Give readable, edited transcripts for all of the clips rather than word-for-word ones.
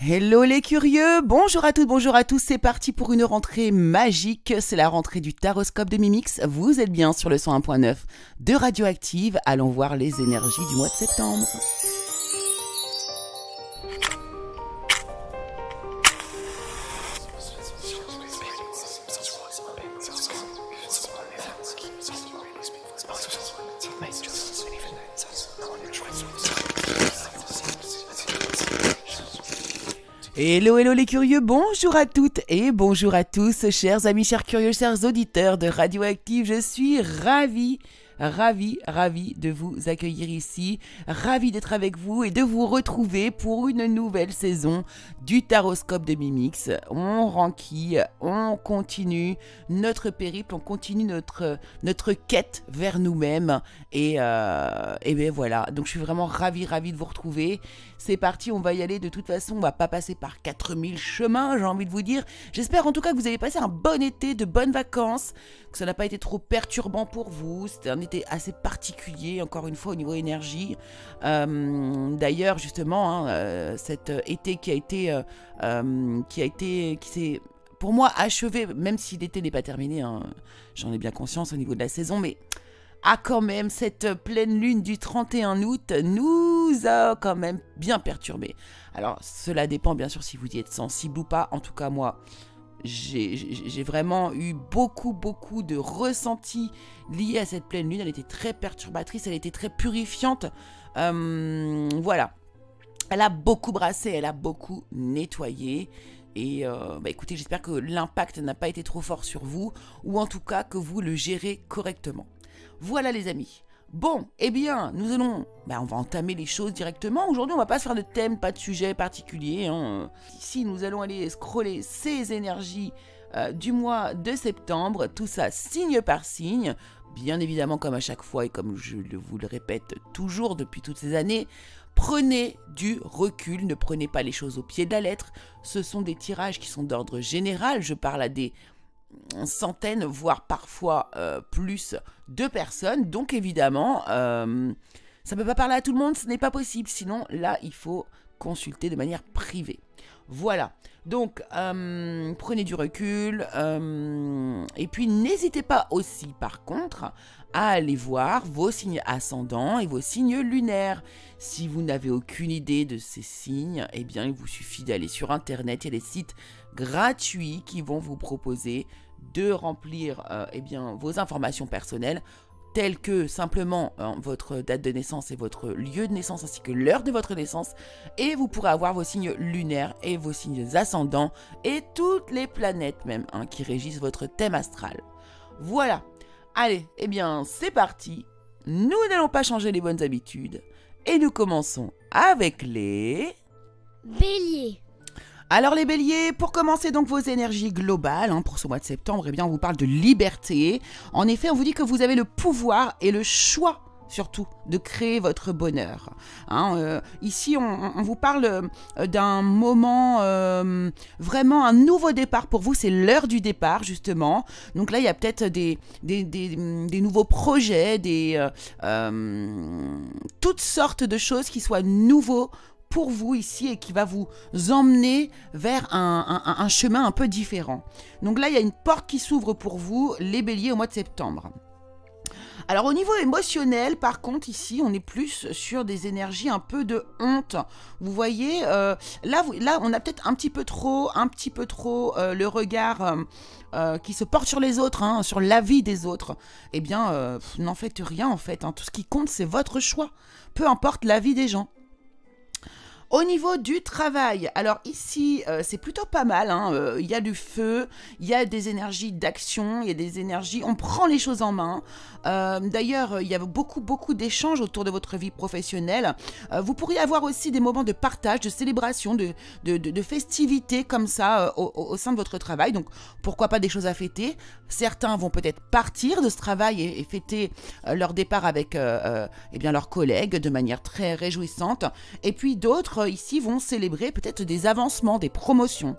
Hello les curieux, bonjour à toutes, bonjour à tous, c'est parti pour une rentrée magique, c'est la rentrée du Taroscope de Mimix, vous êtes bien sur le 101.9 de Radioactive, allons voir les énergies du mois de septembre. Hello, hello les curieux, bonjour à toutes et bonjour à tous, chers amis, chers curieux, chers auditeurs de Radioactive, je suis ravie de vous accueillir ici, ravie d'être avec vous et de vous retrouver pour une nouvelle saison du Taroscope de Mimix. On renquille, on continue notre périple, on continue notre quête vers nous-mêmes et ben voilà, donc je suis vraiment ravie de vous retrouver. C'est parti, on va y aller, de toute façon on va pas passer par 4000 chemins, j'ai envie de vous dire. J'espère en tout cas que vous avez passé un bon été, de bonnes vacances, que ça n'a pas été trop perturbant pour vous. C'était un été assez particulier, encore une fois, au niveau énergie. D'ailleurs, justement, cet été qui s'est, pour moi, achevé, même si l'été n'est pas terminé, j'en ai bien conscience au niveau de la saison, mais quand même, cette pleine lune du 31 août nous a quand même bien perturbés. Alors, cela dépend bien sûr si vous y êtes sensible ou pas. En tout cas, moi, j'ai vraiment eu beaucoup de ressentis liés à cette pleine lune. Elle était très perturbatrice, elle était très purifiante. Voilà. Elle a beaucoup brassé, elle a beaucoup nettoyé. Et écoutez, j'espère que l'impact n'a pas été trop fort sur vous, ou en tout cas que vous le gérez correctement. Voilà les amis. Bon, eh bien, nous allons, on va entamer les choses directement. Aujourd'hui, on va pas se faire de thème, pas de sujet particulier. Ici, nous allons aller scroller ces énergies du mois de septembre. Tout ça signe par signe. Bien évidemment, comme à chaque fois et comme je vous le répète toujours depuis toutes ces années, prenez du recul, ne prenez pas les choses au pied de la lettre. Ce sont des tirages qui sont d'ordre général. Je parle à des centaines, voire parfois plus de personnes. Donc évidemment, ça ne peut pas parler à tout le monde, ce n'est pas possible. Sinon, là, il faut consulter de manière privée. Voilà. Donc, prenez du recul. Et puis, n'hésitez pas aussi, par contre, à aller voir vos signes ascendants et vos signes lunaires. Si vous n'avez aucune idée de ces signes, eh bien, il vous suffit d'aller sur Internet. Il y a des sites gratuits qui vont vous proposer de remplir vos informations personnelles, telles que simplement votre date de naissance et votre lieu de naissance ainsi que l'heure de votre naissance, et vous pourrez avoir vos signes lunaires et vos signes ascendants et toutes les planètes même qui régissent votre thème astral. Voilà, allez, eh bien c'est parti, nous n'allons pas changer les bonnes habitudes et nous commençons avec les Bélier. Alors les béliers, pour commencer donc vos énergies globales pour ce mois de septembre, eh bien on vous parle de liberté. En effet, on vous dit que vous avez le pouvoir et le choix surtout de créer votre bonheur. Ici, on vous parle d'un moment, vraiment un nouveau départ pour vous, c'est l'heure du départ justement. Donc là, il y a peut-être des nouveaux projets, toutes sortes de choses qui soient nouveaux pour vous ici et qui va vous emmener vers un chemin un peu différent. Donc là, il y a une porte qui s'ouvre pour vous, les béliers, au mois de septembre. Alors au niveau émotionnel, par contre, ici, on est plus sur des énergies un peu de honte. Vous voyez, là, on a peut-être un petit peu trop le regard qui se porte sur les autres, sur la vie des autres. Eh bien, n'en faites rien en fait. Tout ce qui compte, c'est votre choix. Peu importe la vie des gens. Au niveau du travail, alors ici, c'est plutôt pas mal. Il y a du feu, il y a des énergies d'action, il y a des énergies, on prend les choses en main. D'ailleurs, il y a beaucoup d'échanges autour de votre vie professionnelle. Vous pourriez avoir aussi des moments de partage, de célébration, de festivités comme ça au sein de votre travail. Donc, pourquoi pas des choses à fêter. Certains vont peut-être partir de ce travail et fêter leur départ avec leurs collègues de manière très réjouissante. Et puis d'autres ici vont célébrer peut-être des avancements, des promotions.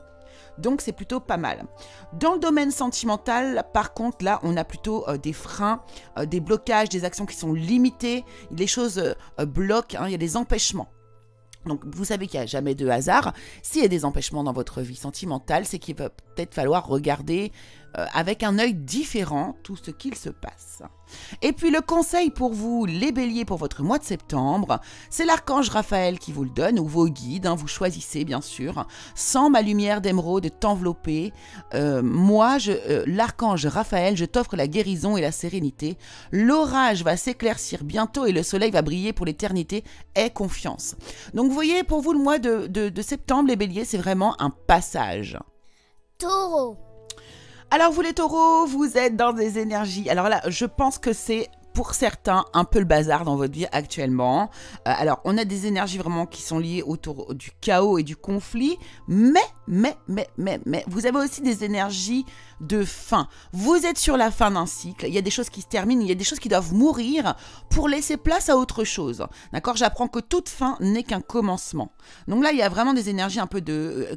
Donc c'est plutôt pas mal. Dans le domaine sentimental, par contre, là, on a plutôt des freins, des blocages, des actions qui sont limitées. Les choses bloquent, il y a des empêchements. Donc, vous savez qu'il n'y a jamais de hasard. S'il y a des empêchements dans votre vie sentimentale, c'est qu'il va peut-être falloir regarder avec un œil différent tout ce qu'il se passe. Et puis, le conseil pour vous, les béliers, pour votre mois de septembre, c'est l'archange Raphaël qui vous le donne, ou vos guides, vous choisissez bien sûr. Sans ma lumière d'émeraude t'envelopper, moi, l'archange Raphaël, je t'offre la guérison et la sérénité. L'orage va s'éclaircir bientôt et le soleil va briller pour l'éternité. Aie confiance. Donc, vous voyez, pour vous, le mois de septembre, les béliers, c'est vraiment un passage. Taureau. Alors vous les taureaux, vous êtes dans des énergies. Alors là, je pense que c'est pour certains un peu le bazar dans votre vie actuellement. Alors on a des énergies vraiment qui sont liées autour du chaos et du conflit. Mais, vous avez aussi des énergies de fin. Vous êtes sur la fin d'un cycle. Il y a des choses qui se terminent, il y a des choses qui doivent mourir pour laisser place à autre chose. D'accord ? J'apprends que toute fin n'est qu'un commencement. Donc là, il y a vraiment des énergies un peu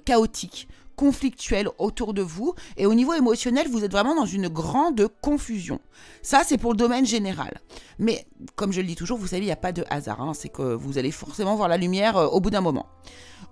chaotiques, conflictuel autour de vous, et au niveau émotionnel, vous êtes vraiment dans une grande confusion. Ça, c'est pour le domaine général. Mais, comme je le dis toujours, vous savez, il n'y a pas de hasard, c'est que vous allez forcément voir la lumière au bout d'un moment.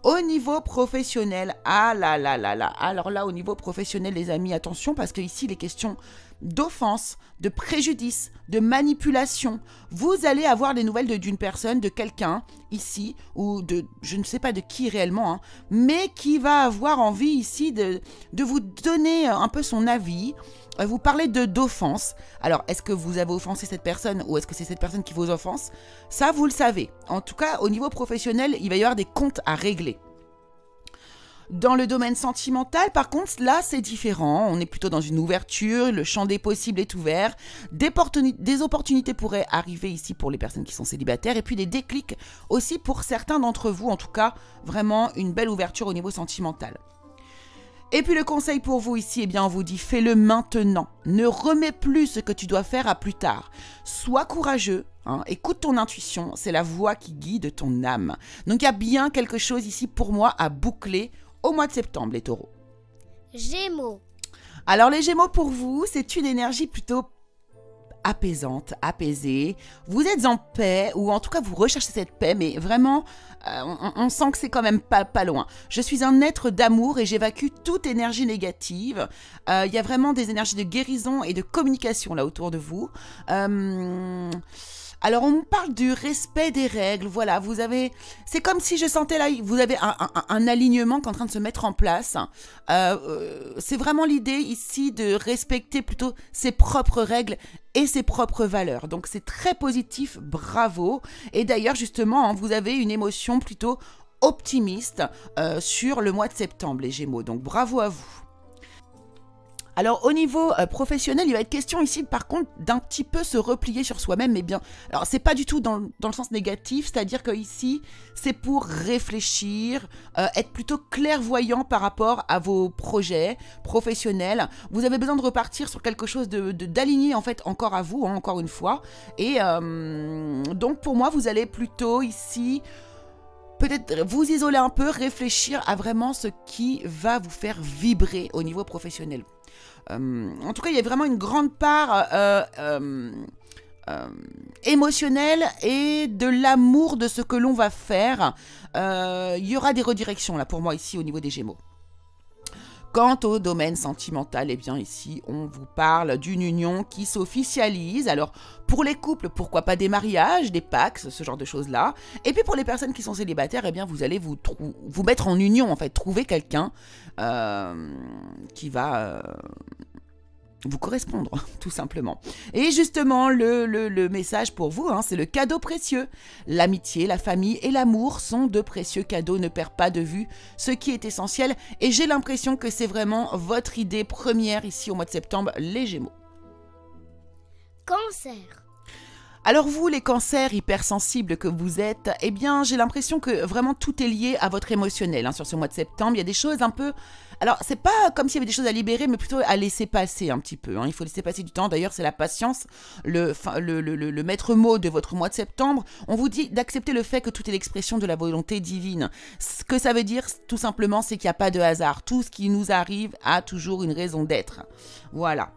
Au niveau professionnel, alors là, au niveau professionnel, les amis, attention, parce qu'ici, les questions d'offense, de préjudice, de manipulation. Vous allez avoir des nouvelles d'une personne, de quelqu'un ici, ou de, je ne sais pas de qui réellement, mais qui va avoir envie ici de vous donner un peu son avis. Vous parlez d'offense. Alors, est-ce que vous avez offensé cette personne ou est-ce que c'est cette personne qui vous offense? Ça, vous le savez. En tout cas, au niveau professionnel, il va y avoir des comptes à régler. Dans le domaine sentimental, par contre, là, c'est différent. On est plutôt dans une ouverture, le champ des possibles est ouvert. Des opportunités pourraient arriver ici pour les personnes qui sont célibataires et puis des déclics aussi pour certains d'entre vous. En tout cas, vraiment une belle ouverture au niveau sentimental. Et puis le conseil pour vous ici, eh bien on vous dit fais-le maintenant. Ne remets plus ce que tu dois faire à plus tard. Sois courageux, écoute ton intuition, c'est la voix qui guide ton âme. Donc il y a bien quelque chose ici pour moi à boucler au mois de septembre, les taureaux. Gémeaux. Alors les gémeaux pour vous, c'est une énergie plutôt apaisante, apaisée. Vous êtes en paix, ou en tout cas vous recherchez cette paix, mais vraiment, on sent que c'est quand même pas loin. Je suis un être d'amour et j'évacue toute énergie négative. Il y a vraiment des énergies de guérison et de communication là autour de vous. Alors, on me parle du respect des règles, voilà, vous avez... C'est comme si je sentais là, vous avez un alignement qui est en train de se mettre en place. C'est vraiment l'idée ici de respecter plutôt ses propres règles et ses propres valeurs. Donc, c'est très positif, bravo. Et d'ailleurs, justement, vous avez une émotion plutôt optimiste sur le mois de septembre, les Gémeaux. Donc, bravo à vous. Alors au niveau professionnel, il va être question ici par contre d'un petit peu se replier sur soi-même, mais bien, alors c'est pas du tout dans le sens négatif, c'est-à-dire que ici c'est pour réfléchir, être plutôt clairvoyant par rapport à vos projets professionnels. Vous avez besoin de repartir sur quelque chose d'aligné en fait encore à vous, encore une fois, et donc pour moi vous allez plutôt ici peut-être vous isoler un peu, réfléchir à vraiment ce qui va vous faire vibrer au niveau professionnel. En tout cas, il y a vraiment une grande part émotionnelle et de l'amour de ce que l'on va faire. Il y aura des redirections là pour moi ici au niveau des Gémeaux. Quant au domaine sentimental, eh bien ici, on vous parle d'une union qui s'officialise. Alors, pour les couples, pourquoi pas des mariages, des pactes, ce genre de choses-là. Et puis pour les personnes qui sont célibataires, eh bien vous allez vous mettre en union, en fait, trouver quelqu'un qui va vous correspondre, tout simplement. Et justement, le message pour vous, c'est le cadeau précieux. L'amitié, la famille et l'amour sont de précieux cadeaux. Ne perds pas de vue ce qui est essentiel. Et j'ai l'impression que c'est vraiment votre idée première ici au mois de septembre, les Gémeaux. Cancer. Alors vous, les cancers hypersensibles que vous êtes, eh bien, j'ai l'impression que vraiment tout est lié à votre émotionnel sur ce mois de septembre. Il y a des choses un peu... Alors, c'est pas comme s'il y avait des choses à libérer, mais plutôt à laisser passer un petit peu. Il faut laisser passer du temps. D'ailleurs, c'est la patience, le maître mot de votre mois de septembre. On vous dit d'accepter le fait que tout est l'expression de la volonté divine. Ce que ça veut dire, tout simplement, c'est qu'il n'y a pas de hasard. Tout ce qui nous arrive a toujours une raison d'être. Voilà.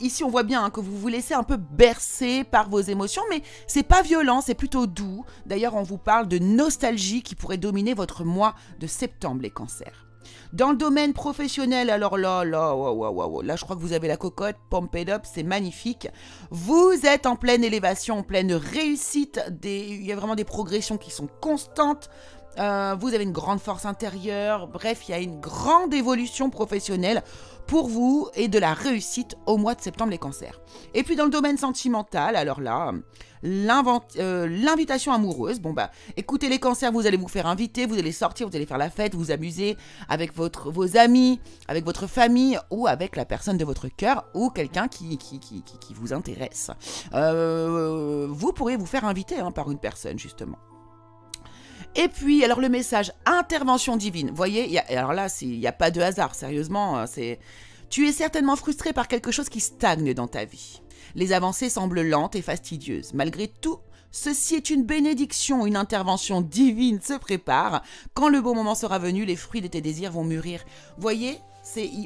Ici, on voit bien que vous vous laissez un peu bercer par vos émotions, mais c'est pas violent, c'est plutôt doux. D'ailleurs, on vous parle de nostalgie qui pourrait dominer votre mois de septembre, les cancers. Dans le domaine professionnel, alors là, là, je crois que vous avez la cocotte, pumped up, c'est magnifique. Vous êtes en pleine élévation, en pleine réussite. Il y a vraiment des progressions qui sont constantes. Vous avez une grande force intérieure. Bref, il y a une grande évolution professionnelle pour vous et de la réussite au mois de septembre, les cancers. Et puis dans le domaine sentimental, alors là, l'invitation amoureuse. Bon bah, écoutez les cancers, vous allez vous faire inviter, vous allez sortir, vous allez faire la fête, vous amuser avec vos amis, avec votre famille ou avec la personne de votre cœur ou quelqu'un qui vous intéresse. Vous pourrez vous faire inviter par une personne justement. Et puis, alors le message, intervention divine. Vous voyez, alors là, il n'y a pas de hasard, sérieusement. Tu es certainement frustré par quelque chose qui stagne dans ta vie. Les avancées semblent lentes et fastidieuses. Malgré tout, ceci est une bénédiction, une intervention divine se prépare. Quand le bon moment sera venu, les fruits de tes désirs vont mûrir. Vous voyez,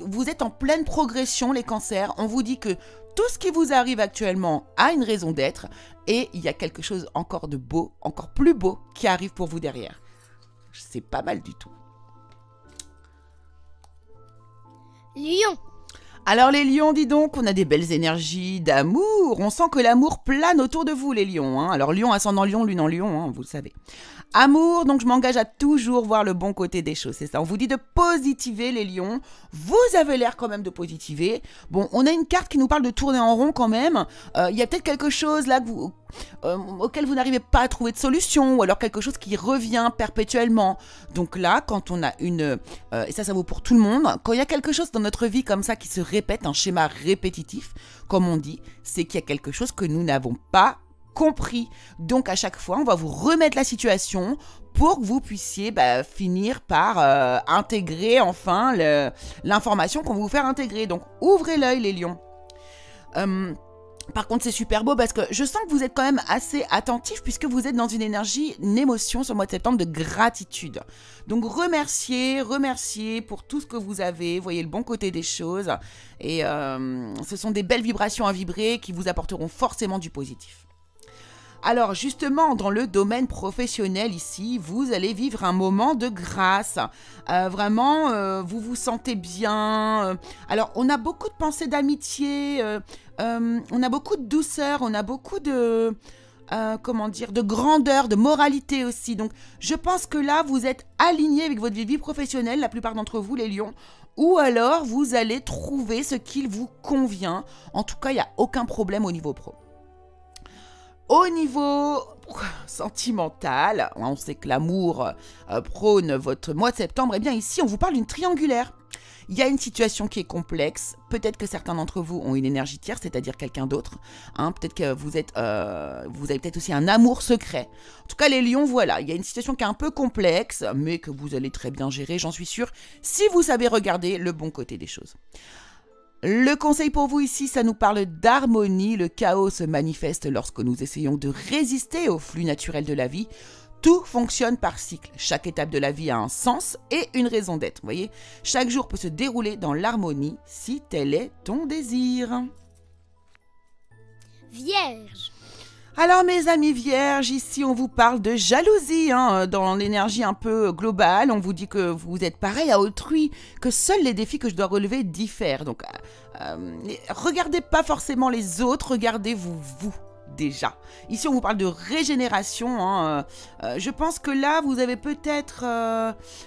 vous êtes en pleine progression, les cancers. On vous dit que tout ce qui vous arrive actuellement a une raison d'être et il y a quelque chose encore de beau, encore plus beau qui arrive pour vous derrière. C'est pas mal du tout. Lion. Alors les lions, dis donc, on a des belles énergies d'amour. On sent que l'amour plane autour de vous, les lions. Alors lion, ascendant lion, lune en lion, vous le savez. Amour, donc je m'engage à toujours voir le bon côté des choses, c'est ça. On vous dit de positiver les lions. Vous avez l'air quand même de positiver. Bon, on a une carte qui nous parle de tourner en rond quand même. Il y a peut-être quelque chose là auquel vous n'arrivez pas à trouver de solution ou alors quelque chose qui revient perpétuellement. Donc là, quand on a et ça vaut pour tout le monde, quand il y a quelque chose dans notre vie comme ça qui se répète, un schéma répétitif, comme on dit, c'est qu'il y a quelque chose que nous n'avons pas compris. Donc à chaque fois, on va vous remettre la situation pour que vous puissiez finir par intégrer enfin l'information qu'on va vous faire intégrer. Donc ouvrez l'œil les lions. Par contre, c'est super beau parce que je sens que vous êtes quand même assez attentifs puisque vous êtes dans une énergie, une émotion sur le mois de septembre de gratitude. Donc remerciez pour tout ce que vous avez, voyez le bon côté des choses et ce sont des belles vibrations à vibrer qui vous apporteront forcément du positif. Alors justement, dans le domaine professionnel ici, vous allez vivre un moment de grâce. Vraiment, vous vous sentez bien. Alors, on a beaucoup de pensées d'amitié, on a beaucoup de douceur, on a beaucoup de... de grandeur, de moralité aussi. Donc, je pense que là, vous êtes alignés avec votre vie professionnelle, la plupart d'entre vous, les lions. Ou alors, vous allez trouver ce qu'il vous convient. En tout cas, il n'y a aucun problème au niveau pro. Au niveau sentimental, on sait que l'amour prône votre mois de septembre. Eh bien ici, on vous parle d'une triangulaire. Il y a une situation qui est complexe. Peut-être que certains d'entre vous ont une énergie tierce, c'est-à-dire quelqu'un d'autre. Peut-être que vous avez peut-être aussi un amour secret. En tout cas, les lions, voilà. Il y a une situation qui est un peu complexe, mais que vous allez très bien gérer, j'en suis sûre, si vous savez regarder le bon côté des choses. Le conseil pour vous ici, ça nous parle d'harmonie. Le chaos se manifeste lorsque nous essayons de résister au flux naturel de la vie. Tout fonctionne par cycle. Chaque étape de la vie a un sens et une raison d'être. Vous voyez, chaque jour peut se dérouler dans l'harmonie si tel est ton désir. Vierge. Alors mes amis vierges, ici on vous parle de jalousie, dans l'énergie un peu globale. On vous dit que vous êtes pareil à autrui, que seuls les défis que je dois relever diffèrent. Donc regardez pas forcément les autres, regardez-vous vous déjà. Ici on vous parle de régénération. Je pense que là vous avez peut-être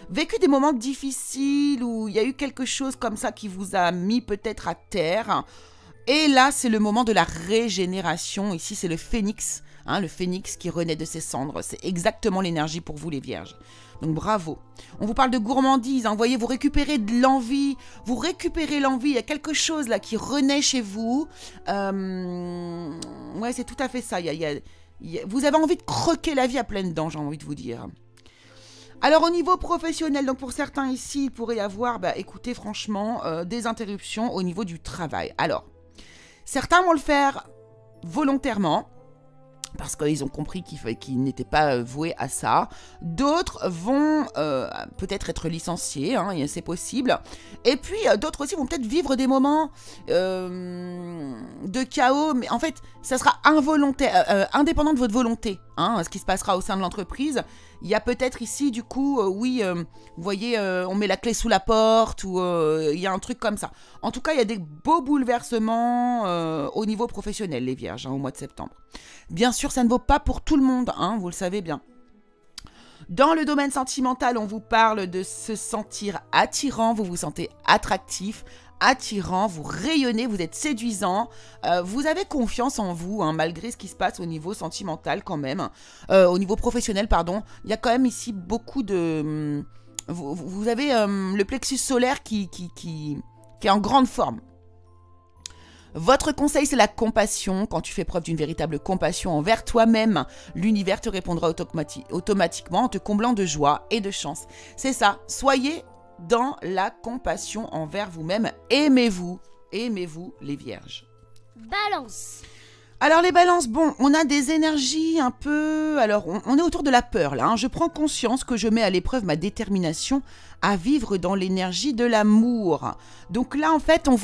vécu des moments difficiles où il y a eu quelque chose comme ça qui vous a mis peut-être à terre. Et là, c'est le moment de la régénération. Ici, c'est le phénix qui renaît de ses cendres. C'est exactement l'énergie pour vous, les vierges. Donc, bravo. On vous parle de gourmandise. Vous voyez, vous récupérez de l'envie. Vous récupérez l'envie. Il y a quelque chose là qui renaît chez vous. Ouais, c'est tout à fait ça. Vous avez envie de croquer la vie à pleines dents, j'ai envie de vous dire. Alors au niveau professionnel, donc pour certains ici, il pourrait y avoir, écoutez franchement, des interruptions au niveau du travail. Alors, certains vont le faire volontairement, parce qu'ils ont compris qu'ils n'étaient pas voués à ça. D'autres vont peut-être être licenciés, hein, c'est possible. Et puis d'autres aussi vont peut-être vivre des moments de chaos, mais en fait, ça sera involontaire, indépendant de votre volonté, hein, ce qui se passera au sein de l'entreprise. Il y a peut-être ici, du coup, oui, vous voyez, on met la clé sous la porte, ou il y a un truc comme ça. En tout cas, il y a des beaux bouleversements au niveau professionnel, les vierges, hein, au mois de septembre. Bien sûr, ça ne vaut pas pour tout le monde, hein, vous le savez bien. Dans le domaine sentimental, on vous parle de se sentir attirant, vous vous sentez attractif, attirant, vous rayonnez, vous êtes séduisant, vous avez confiance en vous, hein, malgré ce qui se passe au niveau sentimental quand même, au niveau professionnel, pardon. Il y a quand même ici beaucoup de... vous avez le plexus solaire qui est en grande forme. Votre conseil, c'est la compassion. Quand tu fais preuve d'une véritable compassion envers toi-même, l'univers te répondra automatiquement en te comblant de joie et de chance. C'est ça, soyez dans la compassion envers vous-même. Aimez-vous les vierges. Balance. Alors les balances, bon, on a des énergies un peu... Alors, on est autour de la peur, là. Hein. Je prends conscience que je mets à l'épreuve ma détermination à vivre dans l'énergie de l'amour. Donc là, en fait, on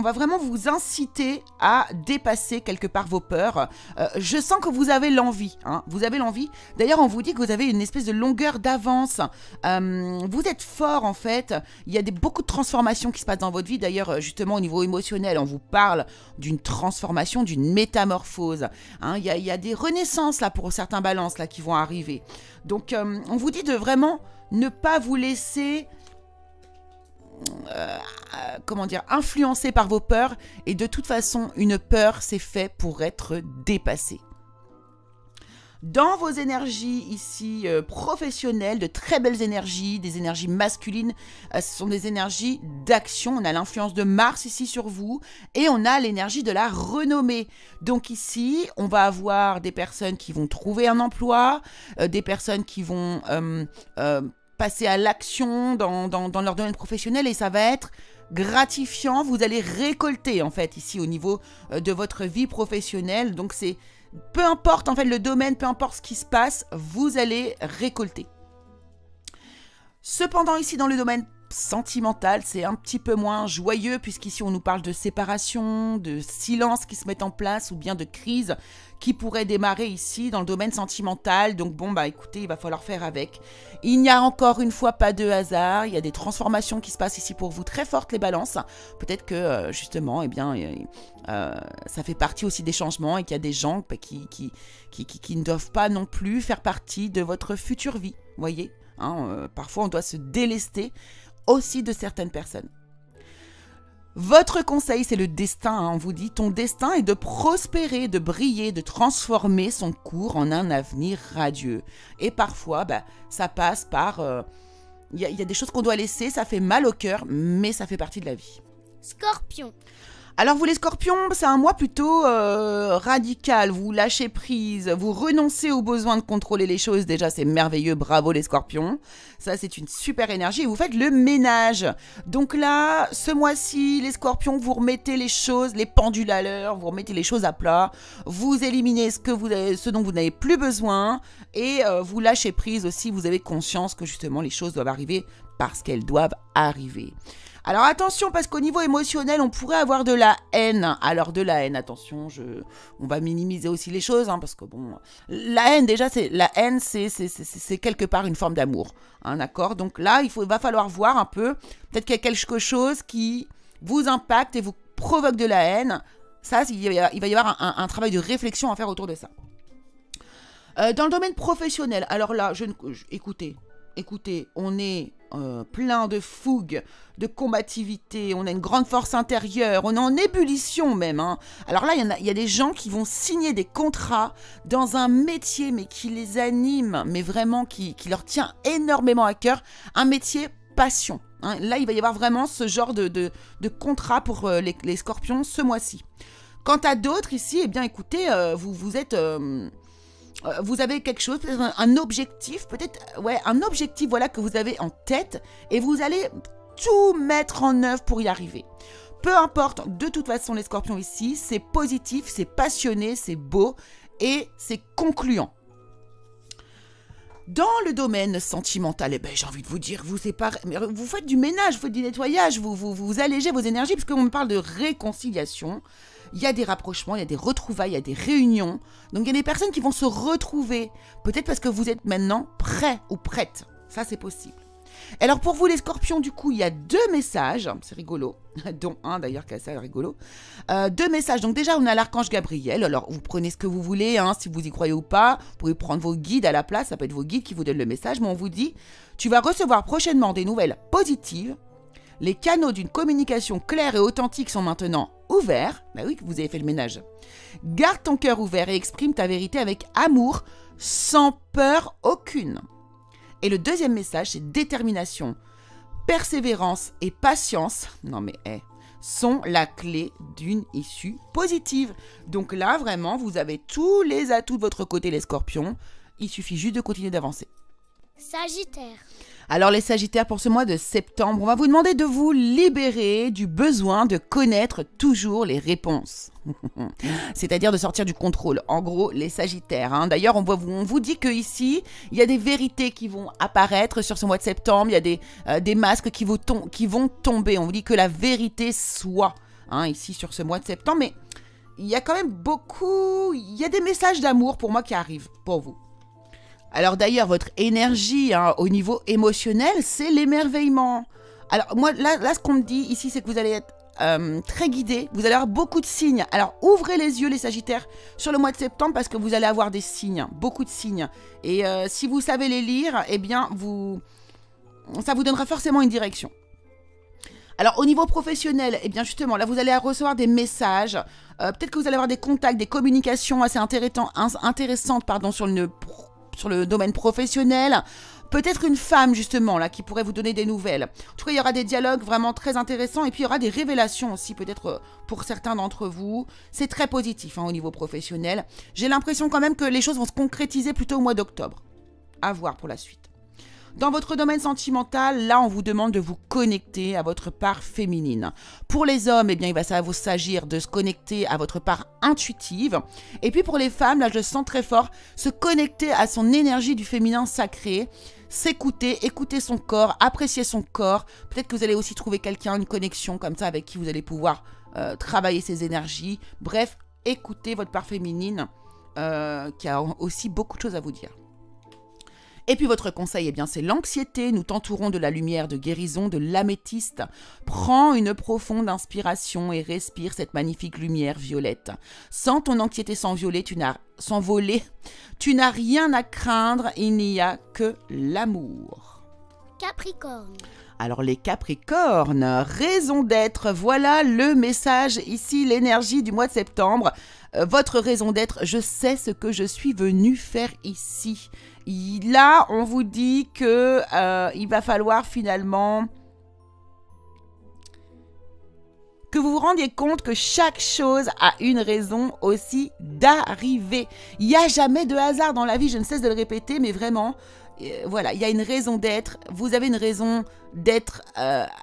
va vraiment vous inciter à dépasser quelque part vos peurs. Je sens que vous avez l'envie. Hein. Vous avez l'envie. D'ailleurs, on vous dit que vous avez une espèce de longueur d'avance. Vous êtes fort, en fait. Il y a beaucoup de transformations qui se passent dans votre vie. D'ailleurs, justement, au niveau émotionnel, on vous parle d'une transformation, d'une métamorphose. Hein. Il y a des renaissances, là, pour certains balances, là, qui vont arriver. Donc, on vous dit de vraiment ne pas vous laisser influencer par vos peurs. Et de toute façon, une peur, c'est fait pour être dépassée. Dans vos énergies ici professionnelles, de très belles énergies, des énergies masculines, ce sont des énergies d'action. On a l'influence de Mars ici sur vous et on a l'énergie de la renommée. Donc ici, on va avoir des personnes qui vont trouver un emploi, des personnes qui vont passer à l'action dans leur domaine professionnel et ça va être gratifiant. Vous allez récolter en fait ici au niveau de votre vie professionnelle. Donc c'est peu importe en fait le domaine, peu importe ce qui se passe, vous allez récolter. Cependant ici dans le domaine sentimental, c'est un petit peu moins joyeux puisqu'ici on nous parle de séparation, de silence qui se met en place ou bien de crise qui pourrait démarrer ici dans le domaine sentimental. Donc bon bah écoutez, il va falloir faire avec. Il n'y a encore une fois pas de hasard, il y a des transformations qui se passent ici pour vous très fortes les balances. Peut-être que justement, eh bien, ça fait partie aussi des changements et qu'il y a des gens qui ne doivent pas non plus faire partie de votre future vie, voyez hein, parfois on doit se délester aussi de certaines personnes. Votre conseil, c'est le destin. Hein, on vous dit, ton destin est de prospérer, de briller, de transformer son cours en un avenir radieux. Et parfois, bah, ça passe par... y a des choses qu'on doit laisser, ça fait mal au cœur, mais ça fait partie de la vie. Scorpion. Alors vous les scorpions, c'est un mois plutôt radical, vous lâchez prise, vous renoncez au besoin de contrôler les choses, déjà c'est merveilleux, bravo les scorpions, ça c'est une super énergie et vous faites le ménage. Donc là, ce mois-ci, les scorpions, vous remettez les choses, les pendules à l'heure, vous remettez les choses à plat, vous éliminez ce dont vous n'avez plus besoin et vous lâchez prise aussi, vous avez conscience que justement les choses doivent arriver parce qu'elles doivent arriver. Alors attention, parce qu'au niveau émotionnel, on pourrait avoir de la haine. Alors de la haine, attention, on va minimiser aussi les choses, hein, parce que bon, la haine déjà, c'est quelque part une forme d'amour, hein, d'accord. Donc là, va falloir voir un peu, peut-être qu'il y a quelque chose qui vous impacte et vous provoque de la haine. Ça, il va y avoir un travail de réflexion à faire autour de ça. Dans le domaine professionnel, alors là, écoutez, on est plein de fougue, de combativité, on a une grande force intérieure, on est en ébullition même. Hein. Alors là, il y a des gens qui vont signer des contrats dans un métier, mais qui les anime, mais vraiment qui leur tient énormément à cœur, un métier passion. Hein. Là, il va y avoir vraiment ce genre de contrat pour les scorpions ce mois-ci. Quant à d'autres ici, eh bien écoutez, vous êtes... vous avez quelque chose, peut-être un objectif, un objectif voilà, que vous avez en tête et vous allez tout mettre en œuvre pour y arriver. Peu importe, de toute façon les scorpions ici, c'est positif, c'est passionné, c'est beau et c'est concluant. Dans le domaine sentimental, eh ben, j'ai envie de vous dire, vous faites du ménage, vous faites du nettoyage, vous allégez vos énergies, parce qu'on parle de réconciliation. Il y a des rapprochements, il y a des retrouvailles, il y a des réunions. Donc il y a des personnes qui vont se retrouver, peut-être parce que vous êtes maintenant prêt ou prête. Ça, c'est possible. Alors pour vous les scorpions, du coup, il y a 2 messages, c'est rigolo, dont un d'ailleurs qui est assez rigolo. 2 messages, donc déjà on a l'archange Gabriel, alors vous prenez ce que vous voulez, hein, si vous y croyez ou pas, vous pouvez prendre vos guides à la place, ça peut être vos guides qui vous donnent le message, mais on vous dit, tu vas recevoir prochainement des nouvelles positives, les canaux d'une communication claire et authentique sont maintenant ouverts, bah oui, vous avez fait le ménage. Garde ton cœur ouvert et exprime ta vérité avec amour, sans peur aucune. Et le deuxième message, c'est détermination, persévérance et patience, sont la clé d'une issue positive. Donc là, vraiment, vous avez tous les atouts de votre côté, les scorpions. Il suffit juste de continuer d'avancer. Sagittaire. Alors les Sagittaires, pour ce mois de septembre, on va vous demander de vous libérer du besoin de connaître toujours les réponses. C'est-à-dire de sortir du contrôle. En gros, les Sagittaires. Hein. D'ailleurs, on vous dit qu'ici, il y a des vérités qui vont apparaître sur ce mois de septembre. Il y a des masques qui vont tomber. On vous dit que la vérité soit ici sur ce mois de septembre. Mais il y a quand même il y a des messages d'amour pour moi qui arrivent pour vous. Alors d'ailleurs, votre énergie au niveau émotionnel, c'est l'émerveillement. Alors moi, là, ce qu'on me dit ici, c'est que vous allez être très guidé. Vous allez avoir beaucoup de signes. Alors ouvrez les yeux, les Sagittaires, sur le mois de septembre, parce que vous allez avoir des signes, beaucoup de signes. Et si vous savez les lire, eh bien, ça vous donnera forcément une direction. Alors au niveau professionnel, eh bien justement, là vous allez recevoir des messages, peut-être que vous allez avoir des contacts, des communications assez intéressantes sur le domaine professionnel. Peut-être une femme justement là qui pourrait vous donner des nouvelles. En tout cas, il y aura des dialogues vraiment très intéressants et puis il y aura des révélations aussi peut-être pour certains d'entre vous. C'est très positif au niveau professionnel. J'ai l'impression quand même que les choses vont se concrétiser plutôt au mois d'octobre. À voir pour la suite. Dans votre domaine sentimental, là, on vous demande de vous connecter à votre part féminine. Pour les hommes, eh bien, il va s'agir de se connecter à votre part intuitive. Et puis pour les femmes, là, je le sens très fort, se connecter à son énergie du féminin sacré, s'écouter, écouter son corps, apprécier son corps. Peut-être que vous allez aussi trouver quelqu'un, une connexion comme ça avec qui vous allez pouvoir travailler ses énergies. Bref, écoutez votre part féminine qui a aussi beaucoup de choses à vous dire. Et puis votre conseil, eh bien, c'est l'anxiété. Nous t'entourons de la lumière de guérison de l'améthyste. Prends une profonde inspiration et respire cette magnifique lumière violette. Sans ton anxiété s'envoler, tu n'as rien à craindre. Il n'y a que l'amour. Capricorne. Alors les Capricornes, raison d'être, voilà le message ici, l'énergie du mois de septembre. Votre raison d'être, je sais ce que je suis venu faire ici. Là, on vous dit que il va falloir finalement que vous vous rendiez compte que chaque chose a une raison aussi d'arriver. Il n'y a jamais de hasard dans la vie, je ne cesse de le répéter, mais vraiment, voilà, il y a une raison d'être. Vous avez une raison d'être,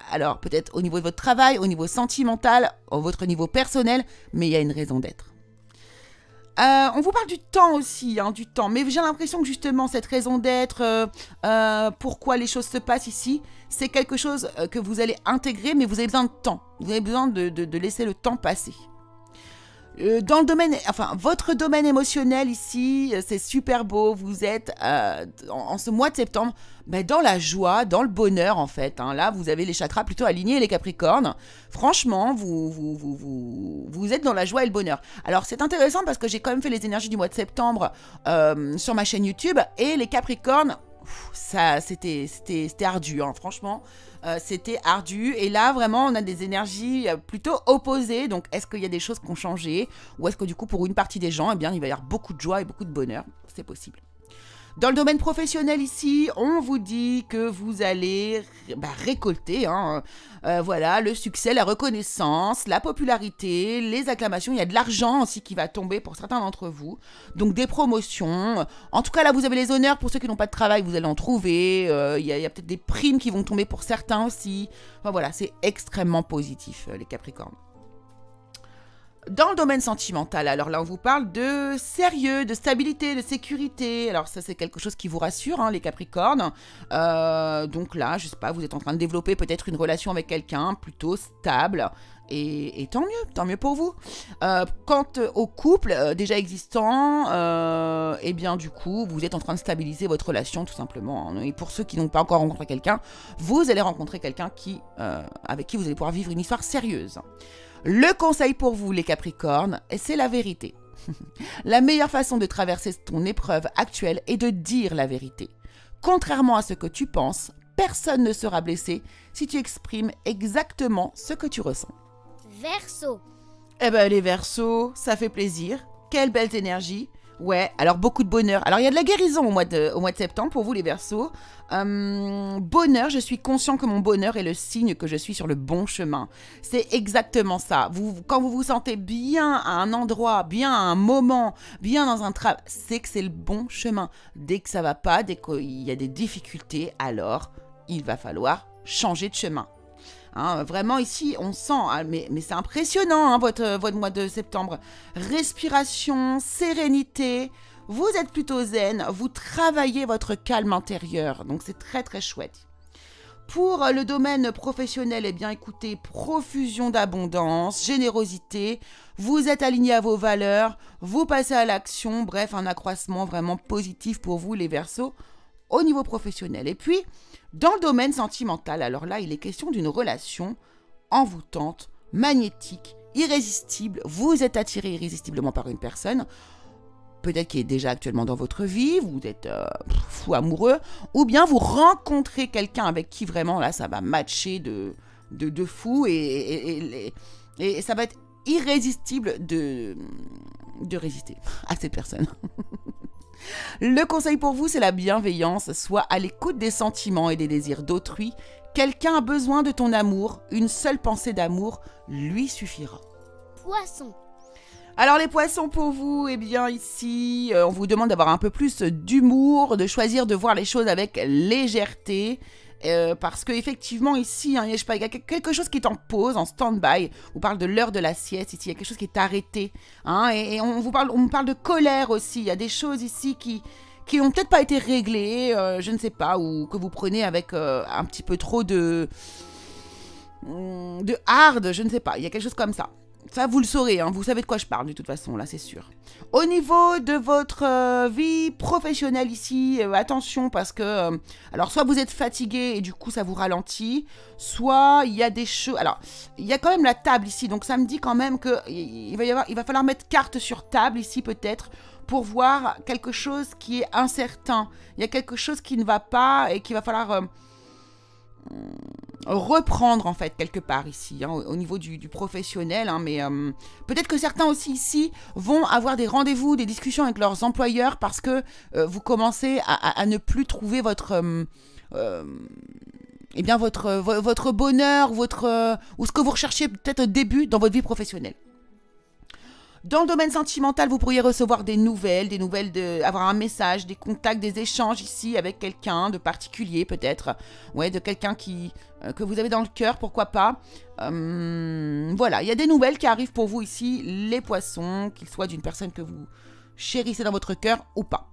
alors peut-être au niveau de votre travail, au niveau sentimental, au votre niveau personnel, mais il y a une raison d'être. On vous parle du temps aussi, du temps. Mais j'ai l'impression que justement, cette raison d'être, pourquoi les choses se passent ici, c'est quelque chose que vous allez intégrer, mais vous avez besoin de temps. Vous avez besoin de laisser le temps passer. Dans le domaine, votre domaine émotionnel ici, c'est super beau. Vous êtes en ce mois de septembre dans la joie, dans le bonheur en fait. Là, vous avez les chakras plutôt alignés, les Capricornes. Franchement, vous êtes dans la joie et le bonheur. Alors, c'est intéressant parce que j'ai quand même fait les énergies du mois de septembre sur ma chaîne YouTube et les Capricornes. Ça, c'était ardu, franchement, c'était ardu. Et là, vraiment, on a des énergies plutôt opposées. Donc, est-ce qu'il y a des choses qui ont changé? Ou est-ce que du coup, pour une partie des gens, eh bien, il va y avoir beaucoup de joie et beaucoup de bonheur? C'est possible. Dans le domaine professionnel ici, on vous dit que vous allez récolter voilà, le succès, la reconnaissance, la popularité, les acclamations. Il y a de l'argent aussi qui va tomber pour certains d'entre vous. Donc des promotions. En tout cas, là, vous avez les honneurs. Pour ceux qui n'ont pas de travail, vous allez en trouver. Il y a peut-être des primes qui vont tomber pour certains aussi. Enfin voilà, c'est extrêmement positif, les Capricornes. Dans le domaine sentimental, alors là on vous parle de sérieux, de stabilité, de sécurité. Alors ça c'est quelque chose qui vous rassure, hein, les Capricornes. Donc là, je sais pas, vous êtes en train de développer peut-être une relation avec quelqu'un plutôt stable. Et tant mieux pour vous. Quant au couple déjà existant, et bien du coup, vous êtes en train de stabiliser votre relation tout simplement. Et pour ceux qui n'ont pas encore rencontré quelqu'un, vous allez rencontrer quelqu'un avec qui vous allez pouvoir vivre une histoire sérieuse. Le conseil pour vous, les Capricornes, c'est la vérité. La meilleure façon de traverser ton épreuve actuelle est de dire la vérité. Contrairement à ce que tu penses, personne ne sera blessé si tu exprimes exactement ce que tu ressens. Verseau. Eh ben les Verseaux, ça fait plaisir. Quelle belle énergie. Ouais, alors beaucoup de bonheur. Alors il y a de la guérison au mois de septembre pour vous les Verseaux. Bonheur, je suis conscient que mon bonheur est le signe que je suis sur le bon chemin. C'est exactement ça. Quand vous vous sentez bien à un endroit, bien à un moment, bien dans un travail, c'est que c'est le bon chemin. Dès que ça va pas, dès qu'il y a des difficultés, alors il va falloir changer de chemin. Hein, vraiment ici on sent, hein, mais c'est impressionnant hein, votre mois de septembre. Respiration, sérénité, vous êtes plutôt zen, vous travaillez votre calme intérieur, donc c'est très très chouette. Pour le domaine professionnel, eh bien écoutez, profusion d'abondance, générosité, vous êtes aligné à vos valeurs, vous passez à l'action, bref un accroissement vraiment positif pour vous les Verseaux au niveau professionnel. Et puis dans le domaine sentimental, alors là, il est question d'une relation envoûtante, magnétique, irrésistible. Vous êtes attiré irrésistiblement par une personne, peut-être qui est déjà actuellement dans votre vie, vous êtes fou amoureux, ou bien vous rencontrez quelqu'un avec qui vraiment, là, ça va matcher de fou et ça va être irrésistible de résister à cette personne. Le conseil pour vous, c'est la bienveillance, soit à l'écoute des sentiments et des désirs d'autrui. Quelqu'un a besoin de ton amour, une seule pensée d'amour lui suffira. Poisson. Alors les poissons pour vous, eh bien ici, on vous demande d'avoir un peu plus d'humour, de choisir de voir les choses avec légèreté. Parce que effectivement ici, hein, il y a quelque chose qui est en pause, en stand-by. On parle de l'heure de la sieste ici, il y a quelque chose qui est arrêté. Hein, et on parle de colère aussi. Il y a des choses ici qui n'ont peut-être pas été réglées, je ne sais pas, ou que vous prenez avec un petit peu trop de hard, je ne sais pas. Il y a quelque chose comme ça. Ça, vous le saurez, hein, vous savez de quoi je parle de toute façon, là, c'est sûr. Au niveau de votre vie professionnelle ici, attention parce que, alors soit vous êtes fatigué et du coup ça vous ralentit, soit il y a des choses, alors il y a quand même la table ici, donc ça me dit quand même qu'il va falloir mettre carte sur table ici peut-être pour voir quelque chose qui est incertain. Il y a quelque chose qui ne va pas et qu'il va falloir reprendre en fait quelque part ici hein, au niveau du professionnel hein, mais peut-être que certains aussi ici vont avoir des rendez-vous, des discussions avec leurs employeurs parce que vous commencez à ne plus trouver votre bonheur ou ce que vous recherchiez peut-être au début dans votre vie professionnelle. Dans le domaine sentimental, vous pourriez recevoir des nouvelles, avoir un message, des contacts, des échanges ici avec quelqu'un de particulier peut-être, ouais, de quelqu'un que vous avez dans le cœur, pourquoi pas. Voilà, il y a des nouvelles qui arrivent pour vous ici, les poissons, qu'ils soient d'une personne que vous chérissez dans votre cœur ou pas.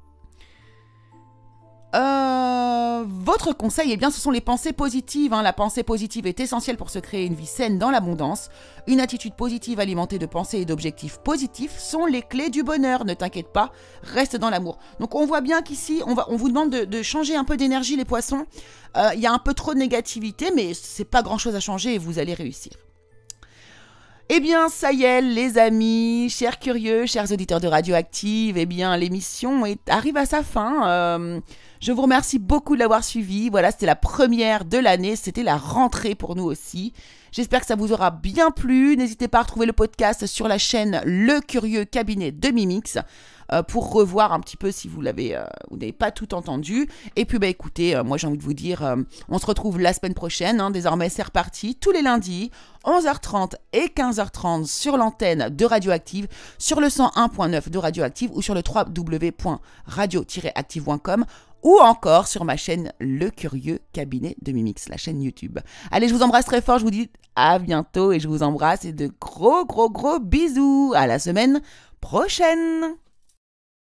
Votre conseil, eh bien, ce sont les pensées positives. Hein. La pensée positive est essentielle pour se créer une vie saine dans l'abondance. Une attitude positive alimentée de pensées et d'objectifs positifs sont les clés du bonheur. Ne t'inquiète pas, reste dans l'amour. Donc on voit bien qu'ici, on vous demande de changer un peu d'énergie, les poissons. Il y a un peu trop de négativité, mais c'est pas grand-chose à changer et vous allez réussir. Eh bien, ça y est, les amis, chers curieux, chers auditeurs de Radioactive, eh bien, l'émission arrive à sa fin. Je vous remercie beaucoup de l'avoir suivi. Voilà, c'était la première de l'année. C'était la rentrée pour nous aussi. J'espère que ça vous aura bien plu. N'hésitez pas à retrouver le podcast sur la chaîne Le Curieux Cabinet de Mimix pour revoir un petit peu si vous n'avez pas tout entendu. Et puis, écoutez, moi j'ai envie de vous dire, on se retrouve la semaine prochaine. Hein, désormais, c'est reparti tous les lundis, 11h30 et 15h30 sur l'antenne de Radioactive, sur le 101.9 de Radioactive ou sur le www.radio-active.com. ou encore sur ma chaîne Le Curieux Cabinet de Mimix, la chaîne YouTube. Allez, je vous embrasse très fort, je vous dis à bientôt et je vous embrasse et de gros bisous. À la semaine prochaine.